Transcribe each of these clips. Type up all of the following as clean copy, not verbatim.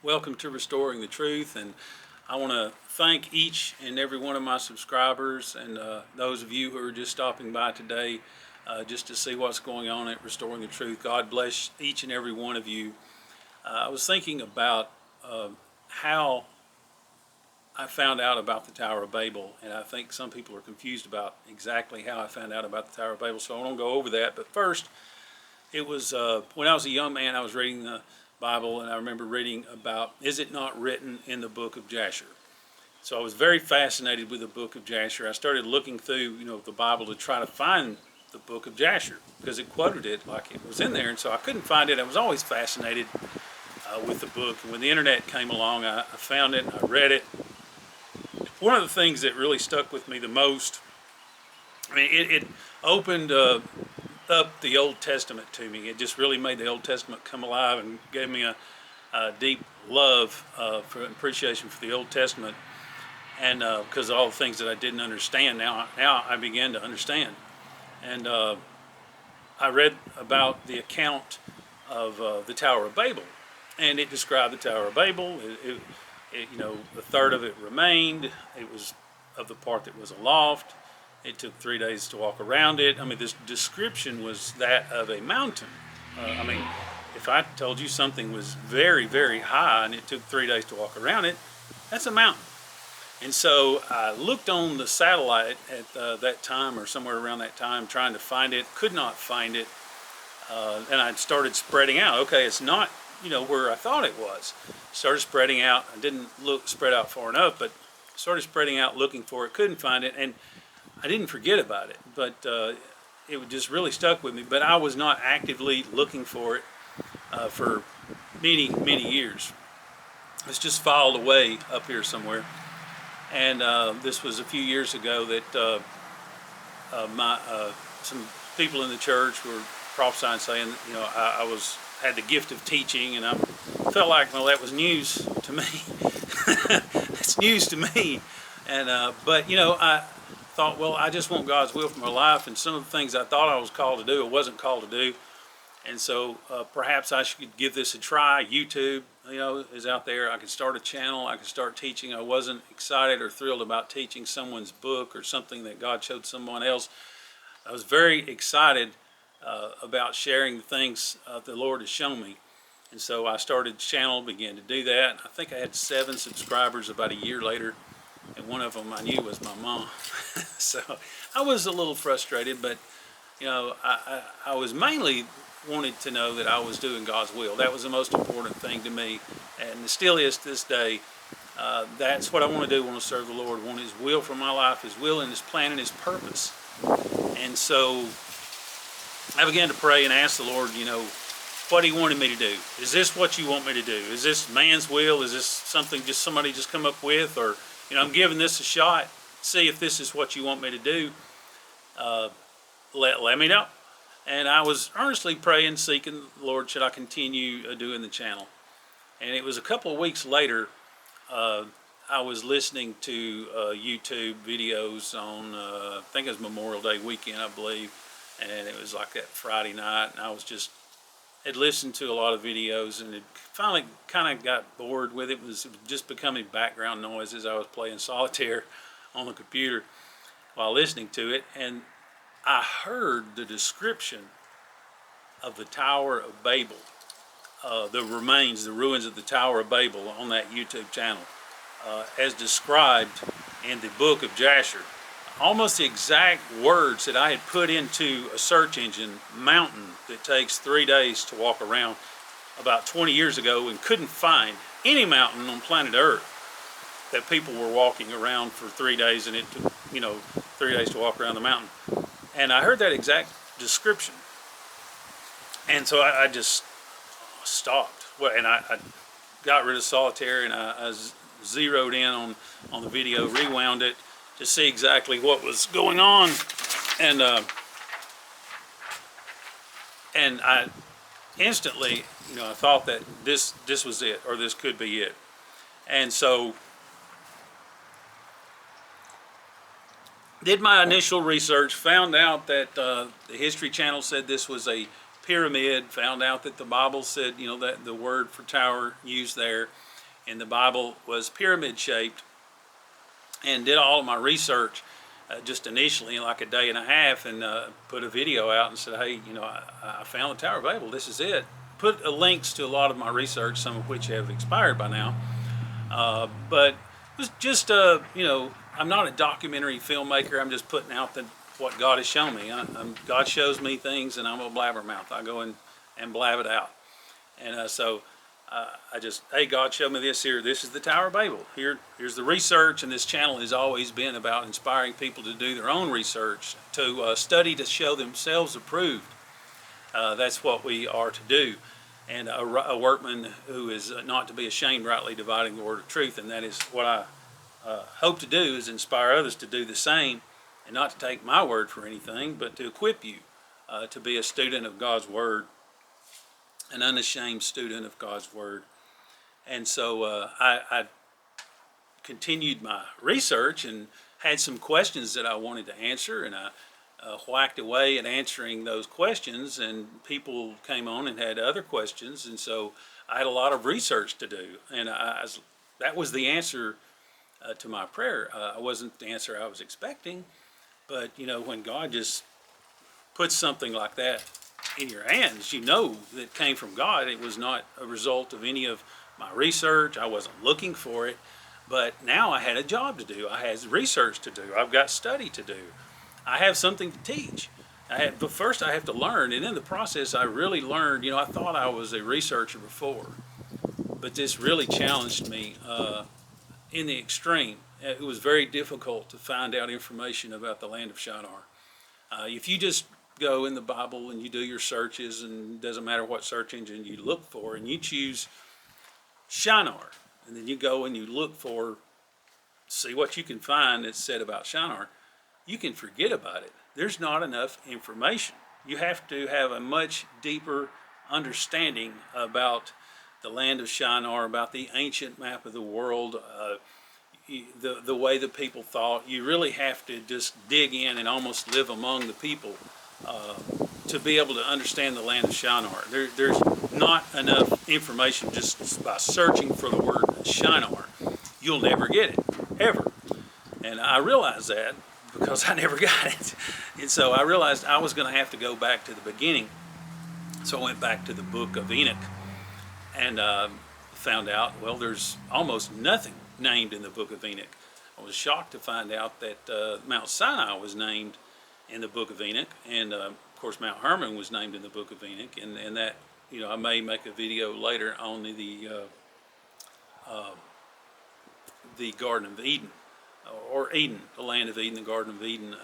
Welcome to Restoring the Truth, and I want to thank each and every one of my subscribers and those of you who are just stopping by today just to see what's going on at Restoring the Truth. God bless each and every one of you. I was thinking about how I found out about the Tower of Babel, and I think some people are confused about exactly how I found out about the Tower of Babel, so I won't go over that. But first, it was when I was a young man, I was reading the Bible, and I remember reading about, is it not written in the Book of Jasher? So I was very fascinated with the Book of Jasher. I started looking through, the Bible to try to find the Book of Jasher because it quoted it like it was in there, and so I couldn't find it. I was always fascinated with the book, and when the internet came along, I found it and I read it. One of the things that really stuck with me the most, it opened up the Old Testament to me. It just really made the Old Testament come alive and gave me a deep love for appreciation for the Old Testament, and because of all the things that I didn't understand, now I began to understand. And I read about the account of the Tower of Babel, and it described the Tower of Babel. A third of it remained. It was of the part that was aloft. It took 3 days to walk around it. This description was that of a mountain. If I told you something was very, very high and it took 3 days to walk around it, that's a mountain. And so I looked on the satellite at that time, or somewhere around that time, trying to find it, could not find it. And I started spreading out. Okay, it's not, where I thought it was. Started spreading out. I didn't spread out far enough, but started spreading out looking for it, couldn't find it. And I didn't forget about it, but it just really stuck with me. But I was not actively looking for it for many, many years. It's just filed away up here somewhere. And this was a few years ago that some people in the church were prophesying, saying, I had the gift of teaching, and I felt like, well, that was news to me. It's news to me. And but I thought, well, I just want God's will for my life, and some of the things I thought I was called to do, I wasn't called to do. And so perhaps I should give this a try. YouTube, is out there. I could start a channel. I could start teaching. I wasn't excited or thrilled about teaching someone's book or something that God showed someone else. I was very excited about sharing the things the Lord has shown me. And so I started the channel, began to do that. I think I had 7 subscribers about a year later, and one of them I knew was my mom. So I was a little frustrated, but I was mainly wanted to know that I was doing God's will. That was the most important thing to me, and it still is to this day. That's what I want to do. I want to serve the Lord. I want His will for my life, His will and His plan and His purpose. And so I began to pray and ask the Lord, what He wanted me to do. Is this what you want me to do? Is this man's will? Is this something just somebody just come up with? Or, I'm giving this a shot. See if this is what you want me to do. Let me know. And I was earnestly praying, seeking the Lord, should I continue doing the channel? And it was a couple of weeks later, I was listening to YouTube videos on, I think it was Memorial Day weekend, I believe. And it was like that Friday night, and I had listened to a lot of videos, and it finally kind of got bored with it. It was just becoming background noise as I was playing solitaire on the computer while listening to it. And I heard the description of the Tower of Babel, the ruins of the Tower of Babel on that YouTube channel, as described in the Book of Jasher. Almost the exact words that I had put into a search engine, mountain that takes 3 days to walk around, about 20 years ago, and couldn't find any mountain on planet Earth that people were walking around for 3 days, and it took 3 days to walk around the mountain. And I heard that exact description, and so I just stopped. Well, and I got rid of solitaire, and I zeroed in on the video, rewound it to see exactly what was going on, and I instantly, I thought that this was it, or this could be it. And so did my initial research, found out that the History Channel said this was a pyramid, found out that the Bible said, that the word for tower used there in the Bible was pyramid shaped, and did all of my research just initially in like a day and a half, and put a video out and said, hey, I found the Tower of Babel, this is it. Put links to a lot of my research, some of which have expired by now. But it was just, I'm not a documentary filmmaker. I'm just putting out what God has shown me. God shows me things, and I'm a blabbermouth. I go and blab it out. And hey, God showed me this here. This is the Tower of Babel. Here's the research, and this channel has always been about inspiring people to do their own research, to study to show themselves approved. That's what we are to do. And a workman who is not to be ashamed, rightly dividing the word of truth. And that is what I hope to do, is inspire others to do the same, and not to take my word for anything, but to equip you to be a student of God's word, an unashamed student of God's word. And so I continued my research and had some questions that I wanted to answer, and I whacked away at answering those questions, and people came on and had other questions, and so I had a lot of research to do, and that was the answer to my prayer. It wasn't the answer I was expecting, but when God just puts something like that in your hands, that it came from God. It was not a result of any of my research. I wasn't looking for it, but now I had a job to do. I had research to do. I've got study to do. I have something to teach. But first I have to learn, and in the process I really learned. I thought I was a researcher before, but this really challenged me in the extreme. It was very difficult to find out information about the land of Shinar. If you just go in the Bible and you do your searches, and it doesn't matter what search engine you look for, and you choose Shinar, and then you go and you look see what you can find that's said about Shinar, you can forget about it. There's not enough information. You have to have a much deeper understanding about the land of Shinar, about the ancient map of the world, the way the people thought. You really have to just dig in and almost live among the people to be able to understand the land of Shinar. There's not enough information just by searching for the word Shinar. You'll never get it, ever. And I realized that because I never got it. And so I realized I was going to have to go back to the beginning. So I went back to the Book of Enoch and found out, well, there's almost nothing named in the Book of Enoch. I was shocked to find out that Mount Sinai was named in the Book of Enoch, and of course Mount Hermon was named in the Book of Enoch, and that, I may make a video later on the Garden of Eden, or Eden, the land of Eden, the Garden of Eden,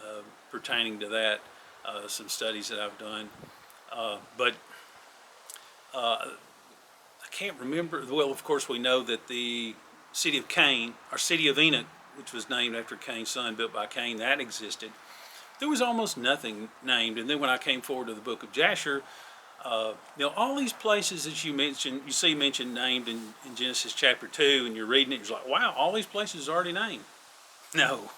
pertaining to that, some studies that I've done. But I can't remember. Well, of course, we know that the city of Cain, or city of Enoch, which was named after Cain's son, built by Cain, that existed. There was almost nothing named. And then when I came forward to the Book of Jasher, all these places that you see mentioned named in Genesis chapter 2, and you're reading it, you're like, wow, all these places are already named. No,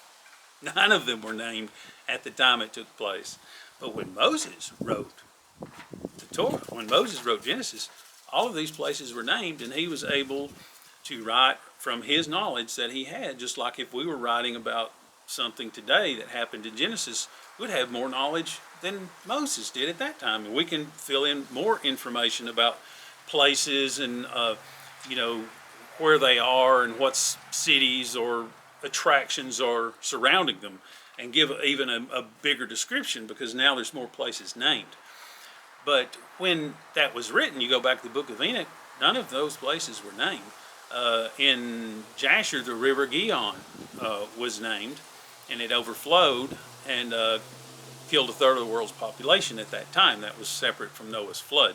none of them were named at the time it took place. But when Moses wrote the Torah, when Moses wrote Genesis, all of these places were named, and he was able to write from his knowledge that he had. Just like if we were writing about something today that happened in Genesis, we'd have more knowledge than Moses did at that time, and we can fill in more information about places and where they are and what cities or attractions are surrounding them, and give even a bigger description, because now there's more places named. But when that was written, you go back to the Book of Enoch, none of those places were named. In Jasher, the river Gihon was named, and it overflowed and killed a third of the world's population at that time. That was separate from Noah's flood.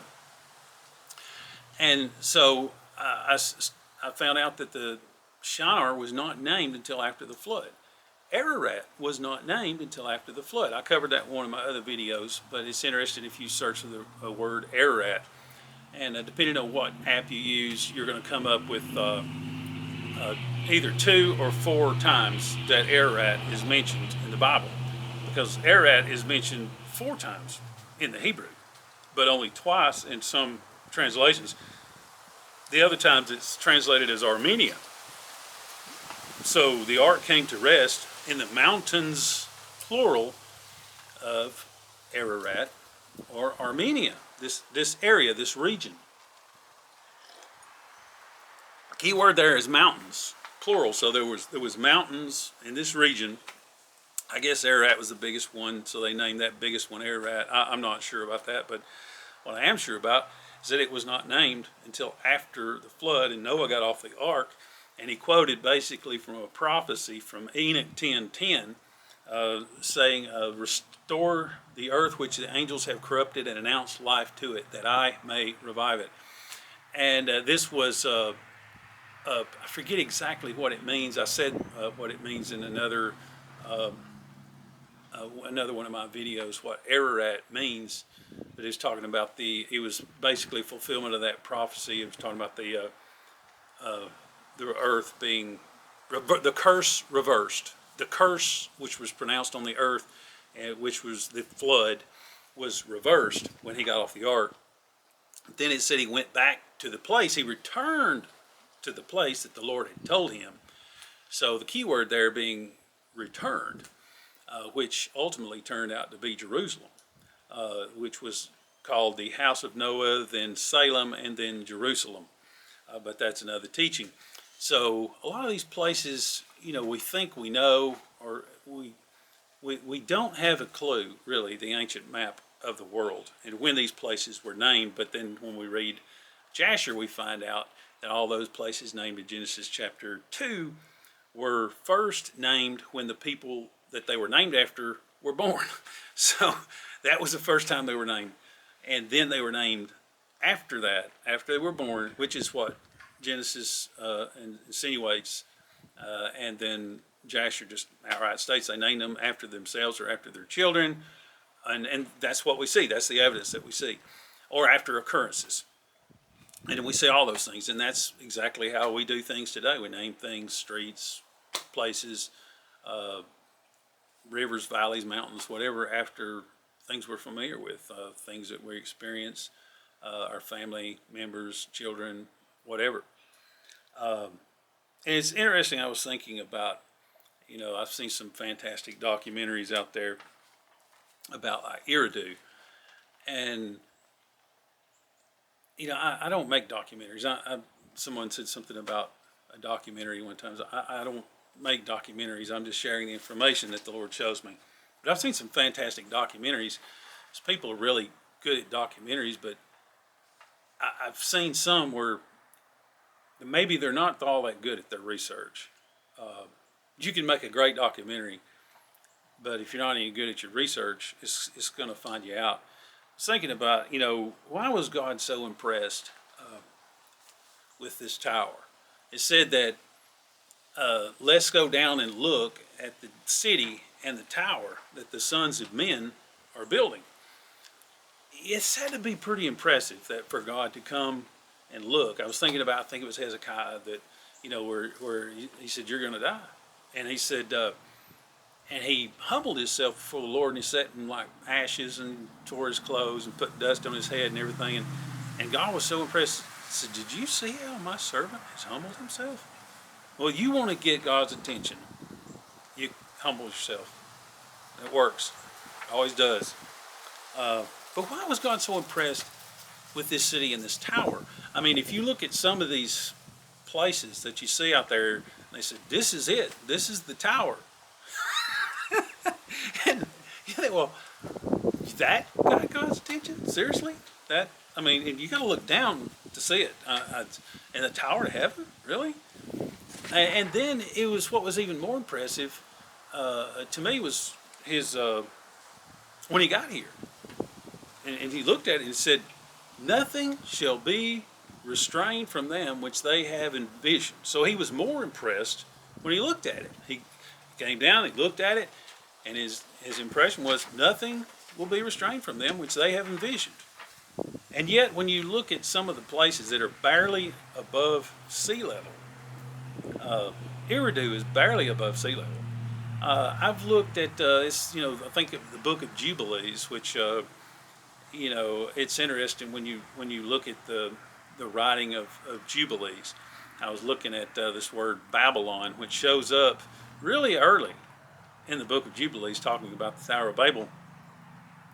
And so I found out that the Shinar was not named until after the flood. Ararat was not named until after the flood. I covered that in one of my other videos, but it's interesting if you search for the word Ararat. And depending on what app you use, you're going to come up with either 2 or 4 times that Ararat is mentioned in the Bible, because Ararat is mentioned 4 times in the Hebrew. but only twice in some translations. The other times it's translated as Armenia. So the ark came to rest in the mountains, plural, of Ararat or Armenia, this area, this region. Key word there is mountains, plural. So there was mountains in this region. I guess Ararat was the biggest one, so they named that biggest one Ararat. I'm not sure about that, but what I am sure about is that it was not named until after the flood and Noah got off the ark, and he quoted basically from a prophecy from Enoch 10:10, saying, "Restore the earth which the angels have corrupted, and announce life to it, that I may revive it." And this was I forget exactly what it means. I said what it means in another one of my videos, what Ararat means, but he's talking about it was basically fulfillment of that prophecy. It was talking about the earth being, the curse reversed. The curse which was pronounced on the earth, which was the flood, was reversed when he got off the ark. Then it said he went back to the place, he returned to the place that the Lord had told him. So the key word there being returned, which ultimately turned out to be Jerusalem, which was called the house of Noah, then Salem, and then Jerusalem. But that's another teaching. So a lot of these places, we think we know, or we don't have a clue, really, the ancient map of the world and when these places were named. But then when we read Jasher, we find out that all those places named in Genesis chapter 2 were first named when the people that they were named after were born. So that was the first time they were named. And then they were named after that, after they were born, which is what Genesis insinuates. And then Jasher just outright states they named them after themselves or after their children. And that's what we see. That's the evidence that we see. Or after occurrences. And we see all those things. And that's exactly how we do things today. We name things, streets, places, rivers, valleys, mountains, whatever, after things we're familiar with, things that we experience, our family members, children, whatever. And it's interesting, I was thinking about, I've seen some fantastic documentaries out there about Eridu. And, I don't make documentaries. Someone said something about a documentary one time. I don't make documentaries. I'm just sharing the information that the Lord shows me. But I've seen some fantastic documentaries. People are really good at documentaries, but I've seen some where maybe they're not all that good at their research. You can make a great documentary, but if you're not any good at your research, it's going to find you out. I was thinking about, why was God so impressed with this tower? It said that let's go down and look at the city and the tower that the sons of men are building. It's had to be pretty impressive that for God to come and look. I was thinking about, I think it was Hezekiah that, where he said, "You're going to die." And he said, and he humbled himself before the Lord, and he sat in like ashes and tore his clothes and put dust on his head and everything. And God was so impressed. He said, "Did you see how my servant has humbled himself?" Well, you want to get God's attention, you humble yourself. It works. It always does. But why was God so impressed with this city and this tower? I mean, if you look at some of these places that you see out there, they said, "This is it. This is the tower." And you think, well, that got God's attention? Seriously? And you got to look down to see it. In the tower of heaven? Really? And then it was, what was even more impressive to me was his, when he got here. And he looked at it and said, "Nothing shall be restrained from them which they have envisioned." So he was more impressed when he looked at it. He came down, he looked at it, and his impression was, nothing will be restrained from them which they have envisioned. And yet, when you look at some of the places that are barely above sea level, Eridu is barely above sea level. I've looked at, I think of the Book of Jubilees, which it's interesting when you look at the writing of Jubilees. I was looking at this word Babylon, which shows up really early in the Book of Jubilees, talking about the Tower of Babel.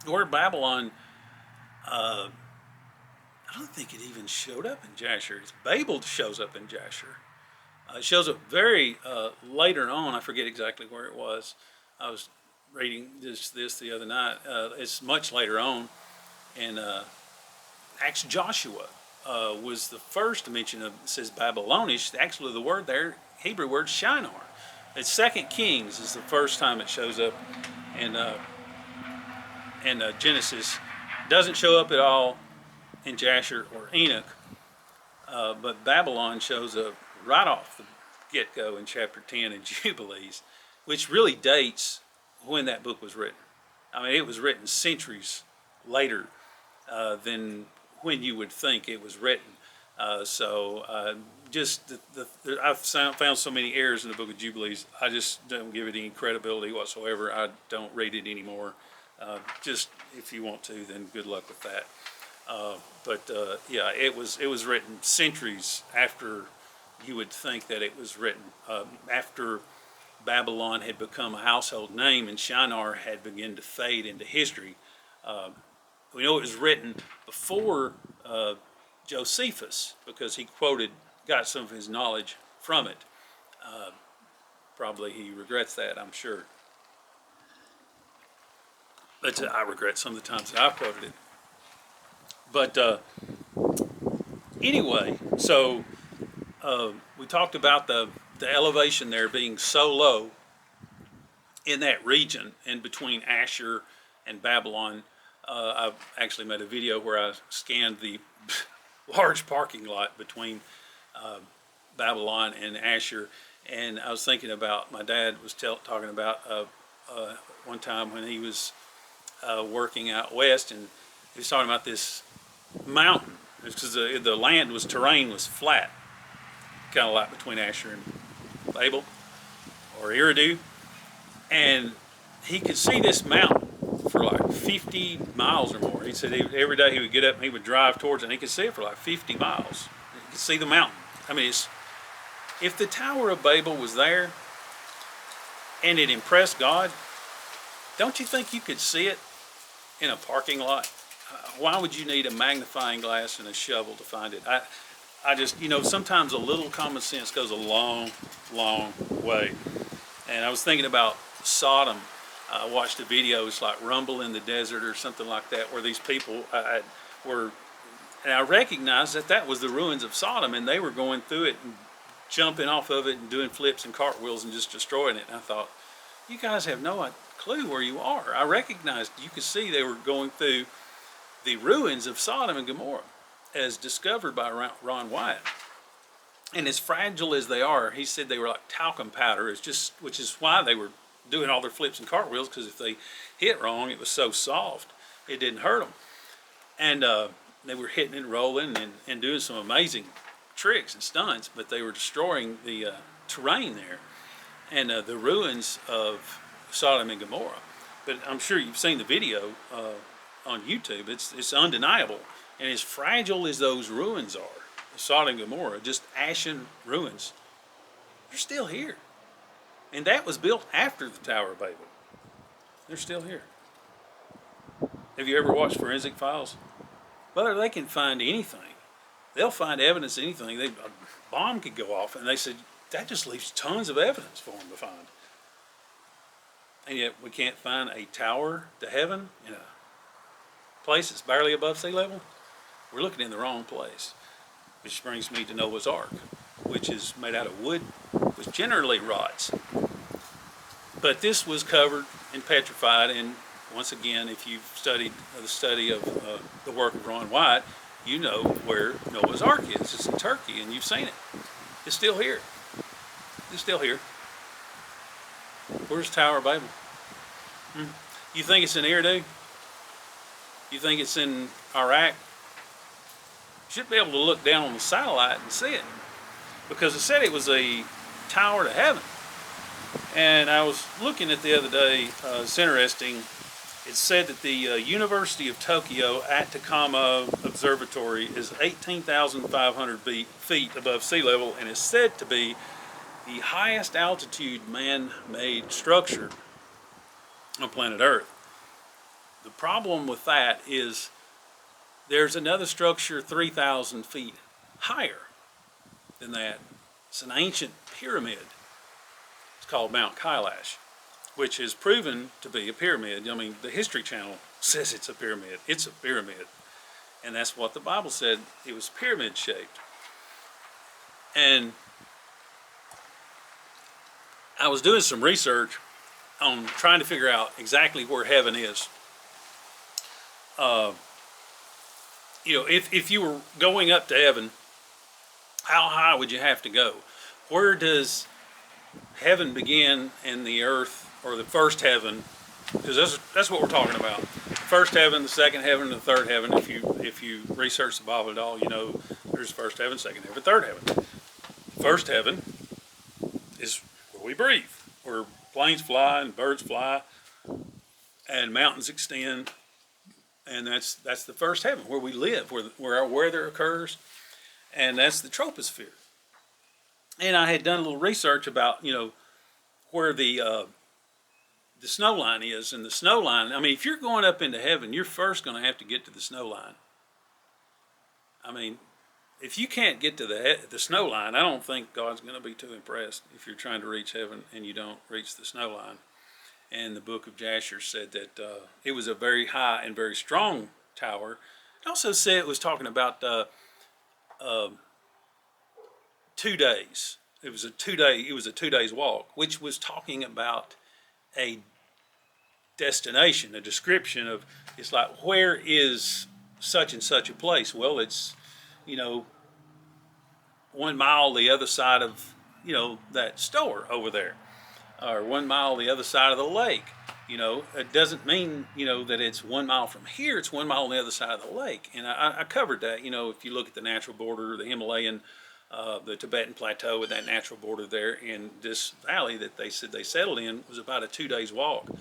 The word Babylon, I don't think it even showed up in Jasher. It's Babel shows up in Jasher. It shows up very later on. I forget exactly where it was. I was reading this the other night. It's much later on. And Acts Joshua was the first to mention of, it says Babylonish. Actually, the word there, Hebrew word Shinar. It's 2 Kings is the first time it shows up in Genesis. Doesn't show up at all in Jasher or Enoch, but Babylon shows up right off the get-go in chapter 10 in Jubilees, which really dates when that book was written. I mean, it was written centuries later than when you would think it was written. I've found so many errors in the Book of Jubilees, I just don't give it any credibility whatsoever. I don't read it anymore. Just if you want to, then good luck with that. Yeah, it was written centuries after you would think that it was written, after Babylon had become a household name and Shinar had begun to fade into history. We know it was written before Josephus, because he got some of his knowledge from it. Probably he regrets that, I'm sure. But I regret some of the times that I've quoted it. But anyway, so we talked about the elevation there being so low in that region in between Asher and Babylon. I've actually made a video where I scanned the large parking lot between Babylon and Asher, and I was thinking about, my dad was talking about one time when he was working out west, and he was talking about this mountain, because the terrain was flat, kind of like between Asher and Babel or Eridu, and he could see this mountain for like 50 miles or more. He said every day he would get up and he would drive towards it, and he could see it for like 50 miles. He could see the mountain. I mean, if the Tower of Babel was there and it impressed God, don't you think you could see it in a parking lot? Why would you need a magnifying glass and a shovel to find it? I just, sometimes a little common sense goes a long, long way. And I was thinking about Sodom. I watched a video, it's like Rumble in the Desert or something like that, where these people were, and I recognized that was the ruins of Sodom, and they were going through it and jumping off of it and doing flips and cartwheels and just destroying it. And I thought, you guys have no clue where you are. I recognized, you could see they were going through the ruins of Sodom and Gomorrah as discovered by Ron Wyatt. And as fragile as they are, he said they were like talcum powder, which is why they were doing all their flips and cartwheels, because if they hit wrong, it was so soft, it didn't hurt them. And they were hitting and rolling and doing some amazing tricks and stunts, but they were destroying the terrain there and the ruins of Sodom and Gomorrah. But I'm sure you've seen the video on YouTube. It's undeniable. And as fragile as those ruins are, Sodom and Gomorrah, just ashen ruins, they're still here. And that was built after the Tower of Babel. They're still here. Have you ever watched Forensic Files? Well, they can find anything. They'll find evidence of anything. A bomb could go off, and they said, that just leaves tons of evidence for them to find. And yet we can't find a tower to heaven in a place that's barely above sea level. We're looking in the wrong place. Which brings me to Noah's Ark, which is made out of wood, which generally rots. But this was covered and petrified, and once again, if you've studied the study of the work of Ron Wyatt, you know where Noah's Ark is. It's in Turkey, and you've seen it. It's still here. It's still here. Where's Tower of Babel? You think it's in Eridu? You think it's in Iraq? You should be able to look down on the satellite and see it, because it said it was a tower to heaven. And I was looking at the other day, it's interesting, It's said that the University of Tokyo Atacama Observatory is 18,500 feet above sea level and is said to be the highest altitude man-made structure on planet Earth. The problem with that is there's another structure 3,000 feet higher than that. It's an ancient pyramid. It's called Mount Kailash, which is proven to be a pyramid. I mean, the History Channel says it's a pyramid. It's a pyramid. And that's what the Bible said. It was pyramid shaped. And I was doing some research on trying to figure out exactly where heaven is. If you were going up to heaven, how high would you have to go? Where does heaven begin and the earth, or the first heaven? Because that's what we're talking about. First heaven, the second heaven, the third heaven. If you research the Bible at all, you know there's first heaven, second heaven, third heaven. First heaven is where we breathe, where planes fly and birds fly and mountains extend, and that's the first heaven, where we live, where our weather occurs, and that's the troposphere. And I had done a little research about where the snow line is, and the snow line. I mean, if you're going up into heaven, you're first going to have to get to the snow line. I mean, if you can't get to the snow line, I don't think God's going to be too impressed if you're trying to reach heaven and you don't reach the snow line. And the Book of Jasher said that it was a very high and very strong tower. It also said it was talking about 2 days. It was a 2 days walk, which was talking about a destination, a description of, it's like, where is such and such a place? Well, it's 1 mile the other side of that store over there, or 1 mile the other side of the lake. It doesn't mean that it's 1 mile from here. It's 1 mile on the other side of the lake. And I covered that. If you look at the natural border, the Himalayan, the Tibetan plateau, with that natural border there, and this valley that they said they settled in was about a 2 days walk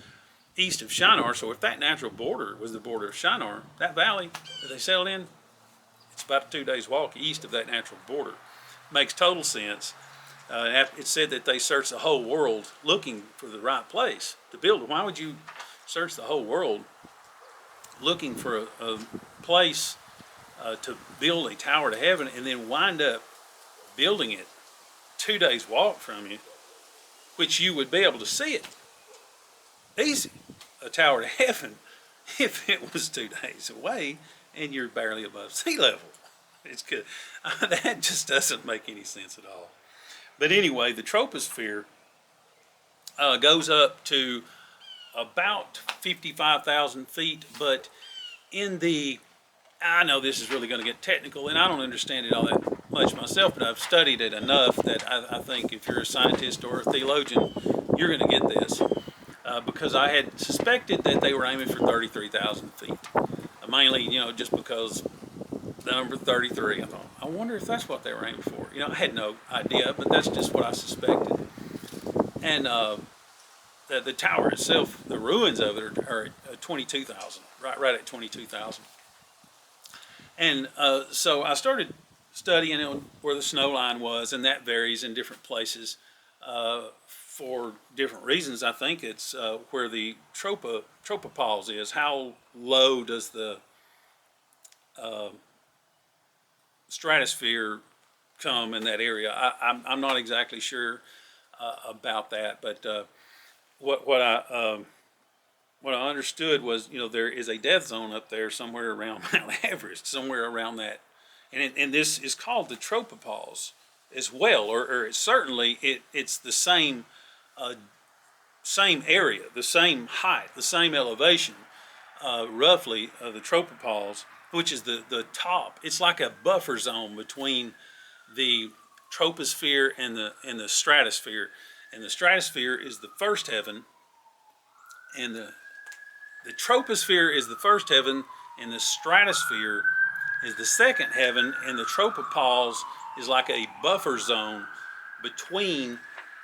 east of Shinar. So if that natural border was the border of Shinar, that valley that they settled in, it's about a 2 days walk east of that natural border. Makes total sense. It said that they searched the whole world looking for the right place to build it. Why would you search the whole world looking for a place to build a tower to heaven and then wind up building it 2 days walk from you, which you would be able to see it easy, a tower to heaven, if it was 2 days away and you're barely above sea level? It's good. That just doesn't make any sense at all. But anyway, the troposphere goes up to about 55,000 feet, but I know this is really going to get technical, and I don't understand it all that much myself, but I've studied it enough that I think if you're a scientist or a theologian, you're going to get this, because I had suspected that they were aiming for 33,000 feet, mainly, just because the number 33. I thought, I wonder if that's what they were aiming for. I had no idea, but that's just what I suspected. And the tower itself, the ruins of it are at 22,000, right at 22,000. And so I started studying where the snow line was, and that varies in different places for different reasons. I think it's where the tropopause is. How low does the stratosphere come in that area? I'm not exactly sure about that, but what I understood was, there is a death zone up there somewhere around Mount Everest, somewhere around that, and this is called the tropopause as well, or it's the same area, the same height, the same elevation, roughly, the tropopause, which is the top. It's like a buffer zone between the troposphere and the stratosphere. And the stratosphere is the first heaven, and the troposphere is the first heaven, and the stratosphere is the second heaven, and the tropopause is like a buffer zone between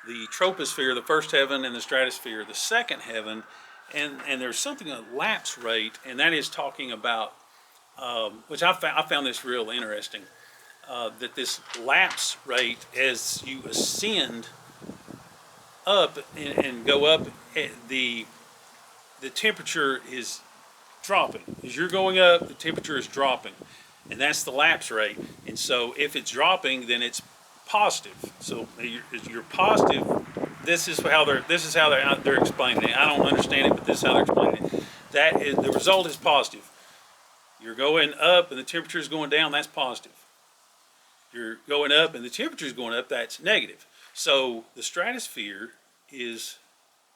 the troposphere, the first heaven, and the stratosphere, the second heaven. And there's something, a lapse rate, and that is talking about, which I found this real interesting, that this lapse rate, as you ascend up and go up, the temperature is dropping. As you're going up, the temperature is dropping, and that's the lapse rate. And so if it's dropping, then it's positive. So you're positive. This is how they're explaining it. I don't understand it, but this is how they're explaining it. That is, the result is positive. You're going up and the temperature is going down. That's positive. You're going up and the temperature is going up. That's negative. So the stratosphere is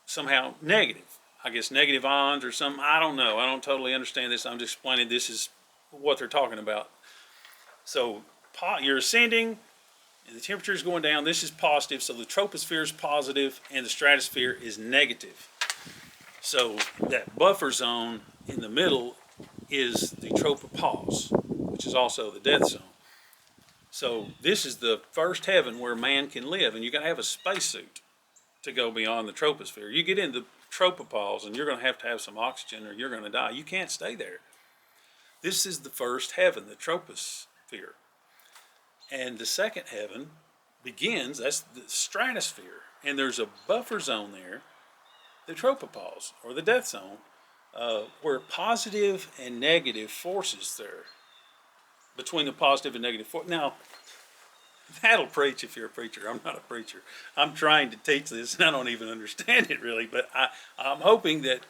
somehow negative. I guess negative ions or something. I don't know. I don't totally understand this. I'm just explaining this is what they're talking about. So you're ascending and the temperature is going down. This is positive. So the troposphere is positive and the stratosphere is negative. So that buffer zone in the middle is the tropopause, which is also the death zone. So this is the first heaven where man can live, and you got to have a spacesuit to go beyond the troposphere. You get into tropopause and you're going to have some oxygen or you're going to die. You can't stay there. This is the first heaven, the troposphere. And the second heaven begins, that's the stratosphere. And there's a buffer zone there, the tropopause or the death zone, where positive and negative forces there, between the positive and negative force. Now, that'll preach if you're a preacher. I'm not a preacher. I'm trying to teach this, and I don't even understand it really. But I'm hoping that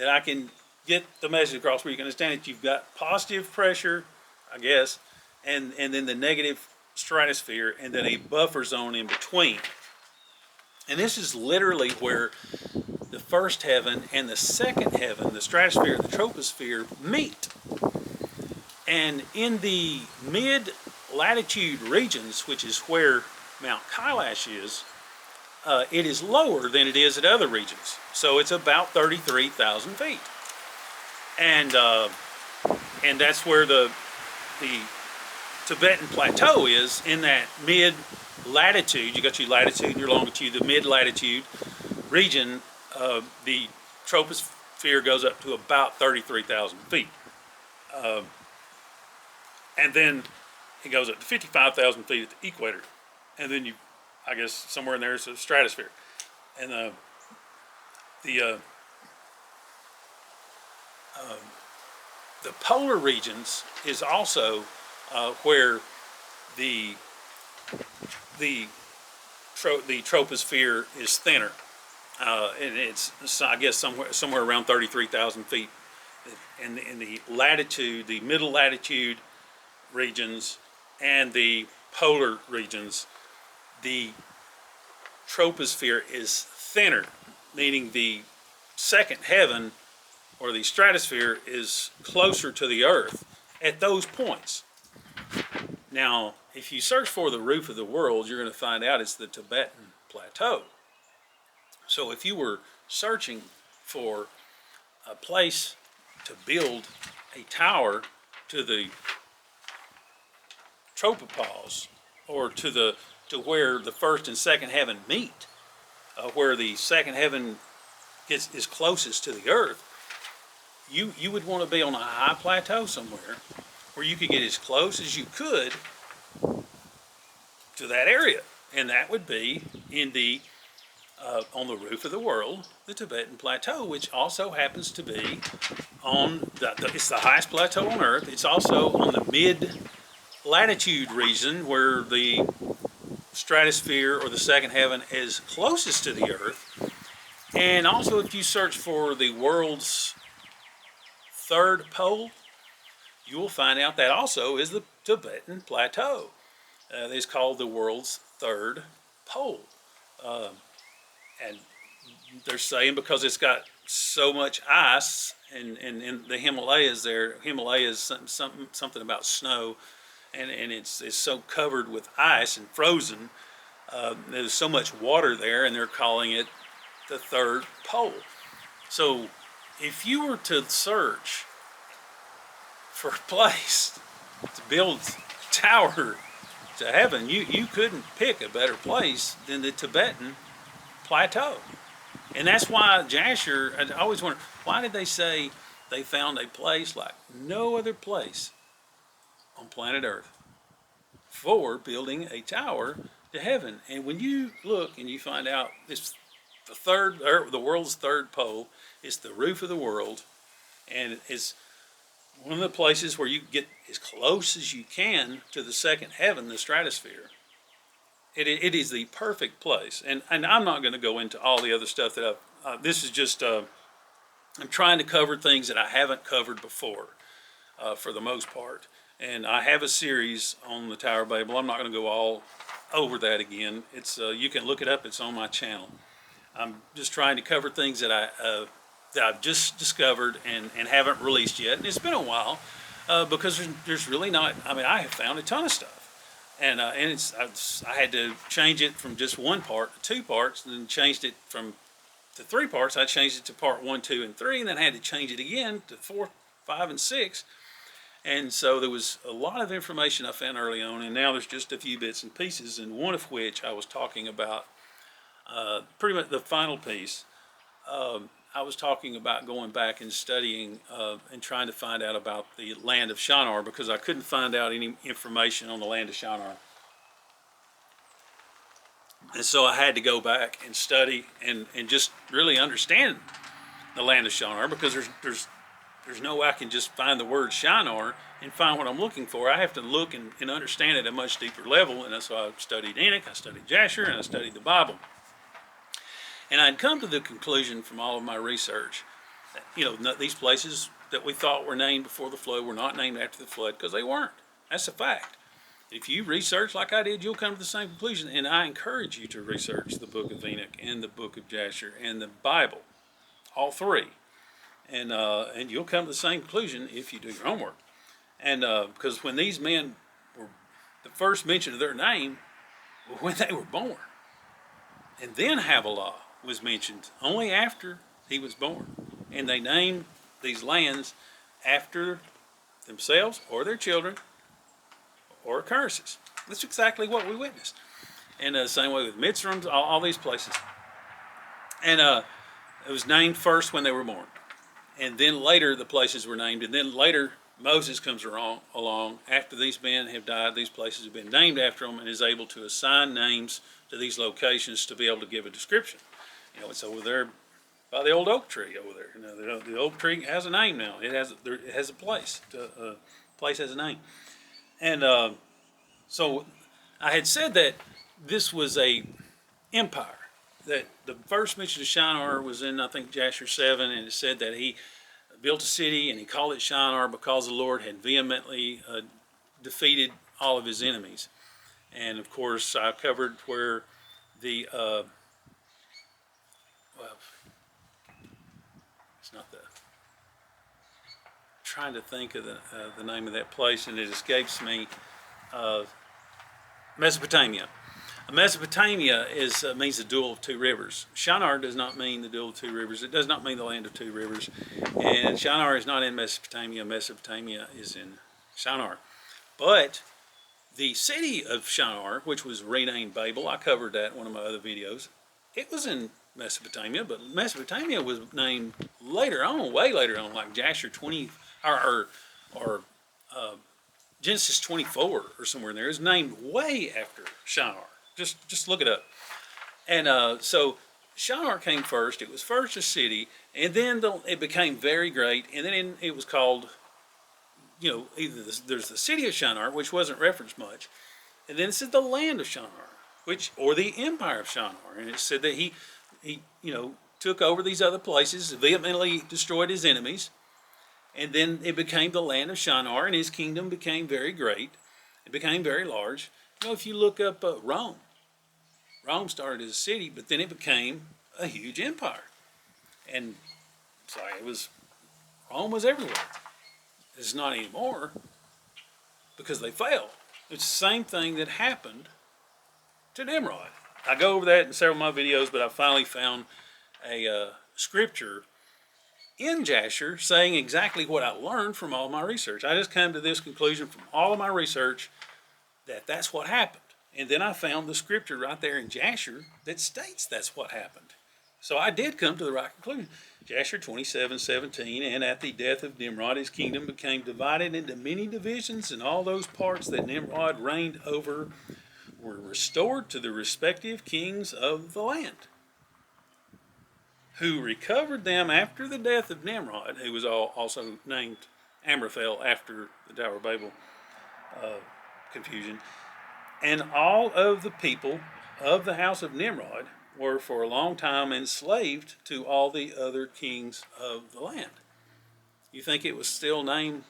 I can get the message across where you can understand it. You've got positive pressure, I guess, and then the negative stratosphere, and then a buffer zone in between. And this is literally where the first heaven and the second heaven, the stratosphere and the troposphere, meet. And in the mid-latitude regions, which is where Mount Kailash is, it is lower than it is at other regions. So it's about 33,000 feet. And that's where the Tibetan Plateau is, in that mid-latitude. You got your latitude and your longitude. The mid-latitude region, the troposphere goes up to about 33,000 feet. And then it goes up to 55,000 feet at the equator. And then I guess somewhere in there is a stratosphere. And the polar regions is also where the troposphere is thinner. And it's, I guess, somewhere around 33,000 feet. In the latitude, the middle latitude regions and the polar regions, the troposphere is thinner, meaning the second heaven or the stratosphere is closer to the earth at those points. Now, if you search for the roof of the world, you're going to find out it's the Tibetan Plateau. So if you were searching for a place to build a tower to the tropopause, or to where the first and second heaven meet, where the second heaven is closest to the earth, you would want to be on a high plateau somewhere where you could get as close as you could to that area, and that would be in the on the roof of the world, the Tibetan Plateau, which also happens to be on it's the highest plateau on Earth. It's also on the mid-latitude region where the stratosphere or the second heaven is closest to the Earth. And also, if you search for the world's third pole, you will find out that also is the Tibetan Plateau. It's called the world's third pole. And they're saying because it's got so much ice, and in the Himalayas there, Himalayas something about snow, and it's so covered with ice and frozen. There's so much water there, and they're calling it the third pole. So if you were to search for a place to build a tower to heaven, you couldn't pick a better place than the Tibetan Plateau. And that's why Jasher, I always wonder, why did they say they found a place like no other place on planet Earth for building a tower to heaven? And when you look and you find out it's the world's third pole, it's the roof of the world, and it's one of the places where you get as close as you can to the second heaven, the stratosphere. It is the perfect place, and I'm not going to go into all the other stuff that this is just I'm trying to cover things that I haven't covered before, for the most part. And I have a series on the Tower of Babel. I'm not going to go all over that again. It's you can look it up. It's on my channel. I'm just trying to cover things that I've just discovered and haven't released yet. And it's been a while because there's really not. I mean, I have found a ton of stuff. And I had to change it from just one part to two parts, and then changed it to three parts. I changed it to part 1, 2, and 3, and then I had to change it again to 4, 5, and 6. And so there was a lot of information I found early on, and now there's just a few bits and pieces, and one of which I was talking about, pretty much the final piece. I was talking about going back and studying and trying to find out about the land of Shinar, because I couldn't find out any information on the land of Shinar. And so I had to go back and study and just really understand the land of Shinar, because there's no way I can just find the word Shinar and find what I'm looking for. I have to look and understand it at a much deeper level, and that's why I studied Enoch, I studied Jasher, and I studied the Bible. And I'd come to the conclusion from all of my research that, these places that we thought were named before the flood were not named after the flood, because they weren't. That's a fact. If you research like I did, you'll come to the same conclusion. And I encourage you to research the Book of Enoch and the Book of Jasher and the Bible, all three. And you'll come to the same conclusion if you do your homework. And because when these men were, the first mention of their name, when they were born. And then Havilah was mentioned only after he was born. And they named these lands after themselves or their children or occurrences. That's exactly what we witnessed. And the same way with Mitzrayim, all these places. And it was named first when they were born. And then later the places were named. And then later Moses comes along. After these men have died, these places have been named after them, and is able to assign names to these locations to be able to give a description. It's over there by the old oak tree over there. The oak tree has a name now. It has a place. The place has a name. And so I had said that this was a empire. That the first mention of Shinar was in, I think, Jasher 7, and it said that he built a city and he called it Shinar because the Lord had vehemently defeated all of his enemies. And of course, I covered where the it's not the. I'm trying to think of the name of that place, and it escapes me. Mesopotamia. Mesopotamia means the dual of two rivers. Shinar does not mean the dual of two rivers. It does not mean the land of two rivers. And Shinar is not in Mesopotamia. Mesopotamia is in Shinar. But the city of Shinar, which was renamed Babel, I covered that in one of my other videos. It was in Mesopotamia, but Mesopotamia was named later on, way later on, like Jasher 20 or Genesis 24 or somewhere in there. It was named way after Shinar. Just look it up. And so Shinar came first. It was first a city, and then it became very great, and then it was called, either there's the city of Shinar, which wasn't referenced much, and then it said the land of Shinar, or the empire of Shinar, and it said that he took over these other places, vehemently destroyed his enemies, and then it became the land of Shinar, and his kingdom became very great. It became very large. If you look up Rome started as a city, but then it became a huge empire. And Rome was everywhere. It's not anymore because they failed. It's the same thing that happened to Nimrod. I go over that in several of my videos, but I finally found a scripture in Jasher saying exactly what I learned from all my research. I just came to this conclusion from all of my research that that's what happened. And then I found the scripture right there in Jasher that states that's what happened. So I did come to the right conclusion. Jasher 27:17, and at the death of Nimrod, his kingdom became divided into many divisions, and all those parts that Nimrod reigned over were restored to the respective kings of the land, who recovered them after the death of Nimrod, who was also named Amraphel after the Tower of Babel confusion. And all of the people of the house of Nimrod were for a long time enslaved to all the other kings of the land. You think it was still named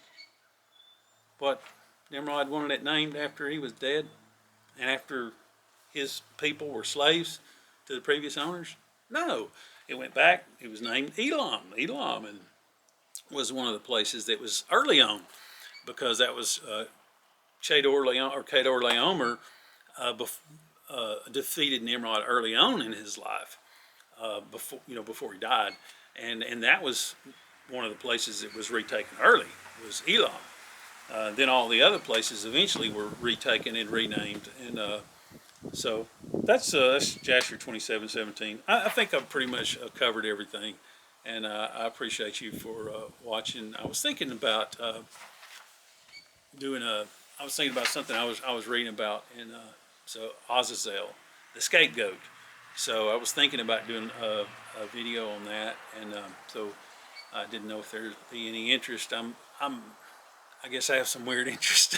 what Nimrod wanted it named after he was dead and after his people were slaves to the previous owners? No. It went back. It was named Elam. Elam and was one of the places that was early on, because that was Kedor Laomer defeated Nimrod early on in his life, before he died, and that was one of the places that was retaken early, was Elam. Then all the other places eventually were retaken and renamed, and so that's Jasher 27:17. I think I've pretty much covered everything, and I appreciate you for watching. I was thinking about I was thinking about something I was reading about in Azazel, the scapegoat. So I was thinking about doing a video on that, and so I didn't know if there'd be any interest. I guess I have some weird interest.